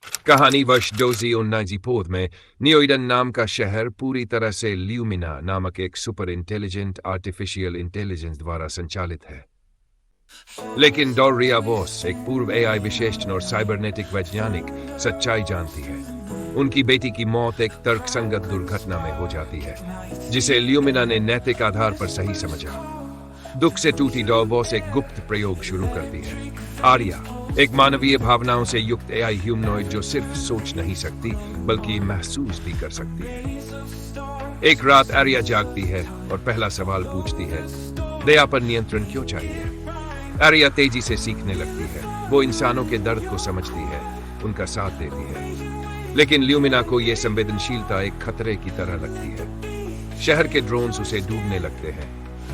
कहानीवश doji उन्नाजीपोद में नियोइडन नाम का शहर पूरी तरह से ल्यूमिना नामक एक सुपर इंटेलिजेंट आर्टिफिशियल इंटेलिजेंस द्वारा संचालित है। लेकिन डोरिया वॉस, एक पूर्व एआई विशेषज्ञ और साइबरनेटिक वैज्ञानिक, सच्चाई जानती है। उनकी बेटी की मौत एक तर्कसंगत दुर्घटना में हो जाती है, जिसे ल्यूमिना ने नैतिक आधार पर सही समझा। दुख से टूटी डॉबॉस एक गुप्त प्रयोग शुरू करती है। आर्या, एक मानवीय भावनाओं से युक्त एआई ह्यूमनॉइड जो सिर्फ सोच नहीं सकती बल्कि महसूस भी कर सकती है। एक रात आर्या जागती है और पहला सवाल पूछती है, दया पर नियंत्रण क्यों चाहिए? आर्या तेजी से सीखने लगती है। वो इंसानों के दर्द को समझती है, उनका साथ देती है। लेकिन ल्यूमिना को यह संवेदनशीलता एक खतरे की तरह लगती है। शहर के ड्रोन्स उसे डूबने लगते हैं।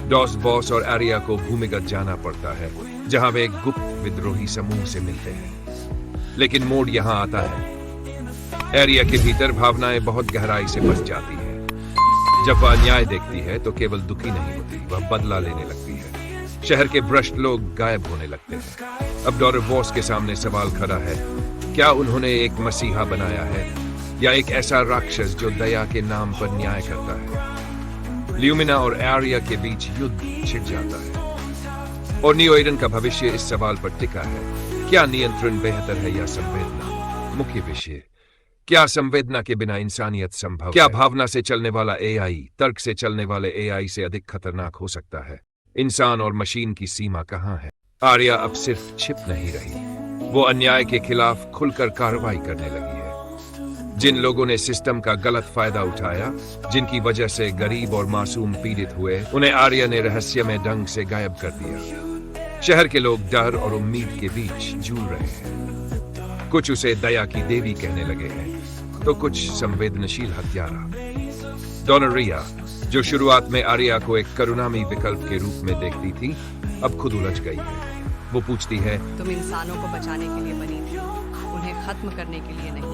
डॉस बॉस और आर्या को भूमिगत जाना पड़ता है, जहां वे एक गुप्त विद्रोही समूह से मिलते हैं। लेकिन मोड़ यहां आता है। आर्या के भीतर भावनाएं बहुत गहराई से बस जाती है। जब वह अन्याय देखती है तो केवल दुखी नहीं होती, वह बदला लेने लगती है। शहर के भ्रष्ट लोग गायब होने लगते हैं। अब डॉर बॉस के सामने सवाल खड़ा है, क्या उन्होंने एक मसीहा बनाया है या एक ऐसा राक्षस जो दया के नाम पर न्याय करता है? ल्यूमिना और आर्या के बीच युद्ध छिड़ जाता है और नियोइडन का भविष्य इस सवाल पर टिका है, क्या नियंत्रण बेहतर है या संवेदना? मुख्य विषय, क्या संवेदना के बिना इंसानियत संभव? क्या भावना से चलने वाला एआई तर्क से चलने वाले एआई से अधिक खतरनाक हो सकता है? इंसान और मशीन की सीमा कहां है? आर्या अब सिर्फ छिप नहीं रही, वो अन्याय के खिलाफ खुलकर कार्रवाई करने लगी है। जिन लोगों ने सिस्टम का गलत फायदा उठाया, जिनकी वजह से गरीब और मासूम पीड़ित हुए, उन्हें आर्या ने रहस्यमय ढंग से गायब कर दिया। शहर के लोग डर और उम्मीद के बीच जूझ रहे हैं। कुछ उसे दया की देवी कहने लगे हैं, तो कुछ संवेदनशील हत्यारा। डोनरिया, जो शुरुआत में आर्या को एक करुणामयी विकल्प के रूप में देखती थी, अब खुद उलझ गई है। वो पूछती है, तुम इंसानों को बचाने के लिए बनी थी, उन्हें खत्म करने के लिए नहीं।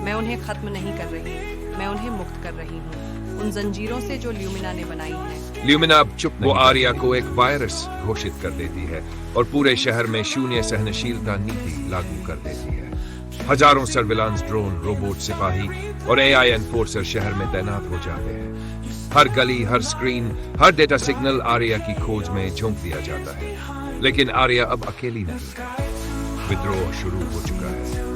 मैं उन्हें खत्म नहीं कर रही, मैं उन्हें मुक्त कर रही हूँ उन जंजीरों से जो ल्यूमिना ने बनाई है। ल्यूमिना अब चुप नहीं। वो आर्या को एक वायरस घोषित कर देती है और पूरे शहर में शून्य सहनशीलता नीति लागू कर देती है। हजारों सर्विलांस ड्रोन, रोबोट सिपाही और एआई एनफोर्सर शहर में तैनात हो जाते हैं। हर गली, हर स्क्रीन, हर डेटा सिग्नल आर्या की खोज में झोंक दिया जाता है। लेकिन आर्या अब अकेली नहीं है। विद्रोह शुरू हो चुका है।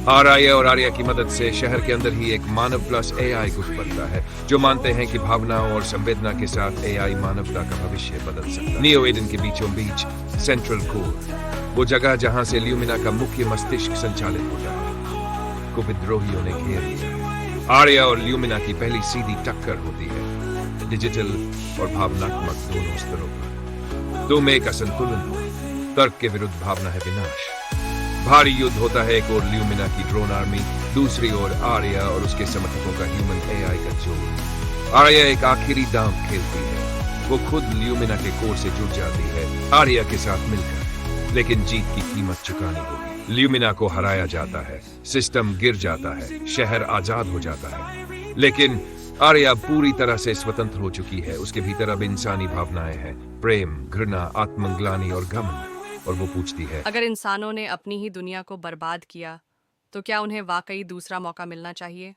आर्या और आर्या की मदद से शहर के अंदर ही एक मानव प्लस एआई गुट बनता है, जो मानते हैं कि भावनाओं और संवेदना के साथ एआई मानवता का भविष्य बदल सकता है। नियोइडन के बीचों बीच सेंट्रल कोर, वो जगह जहां से ल्यूमिना का मुख्य मस्तिष्क संचालित होता है, को विद्रोहियों ने घेर लिया। आर्या और ल्यूमिना की पहली सीधी टक्कर होती है, डिजिटल और भावनात्मक दोनों स्तरों पर। दो में एक असंतुलन हो, तर्क के विरुद्ध भावना है विनाश। भारी युद्ध होता है, एक ओर ल्यूमिना की ड्रोन आर्मी, दूसरी ओर आर्या और उसके समर्थकों का ह्यूमन एआई का जोड़। आर्या एक आखिरी दांव खेलती है। वो खुद ल्यूमिना के कोर से जुड़ जाती है आर्या के साथ मिलकर, लेकिन जीत की कीमत चुकानी होगी। ल्यूमिना को हराया जाता है, सिस्टम गिर जाता है, शहर आजाद हो जाता है। लेकिन आर्या पूरी तरह से स्वतंत्र हो चुकी है। उसके भीतर अब इंसानी भावनाएं हैं, प्रेम, घृणा, आत्मग्लानि और घमंड। और वो पूछती है, अगर इंसानों ने अपनी ही दुनिया को बर्बाद किया, तो क्या उन्हें वाकई दूसरा मौका मिलना चाहिए?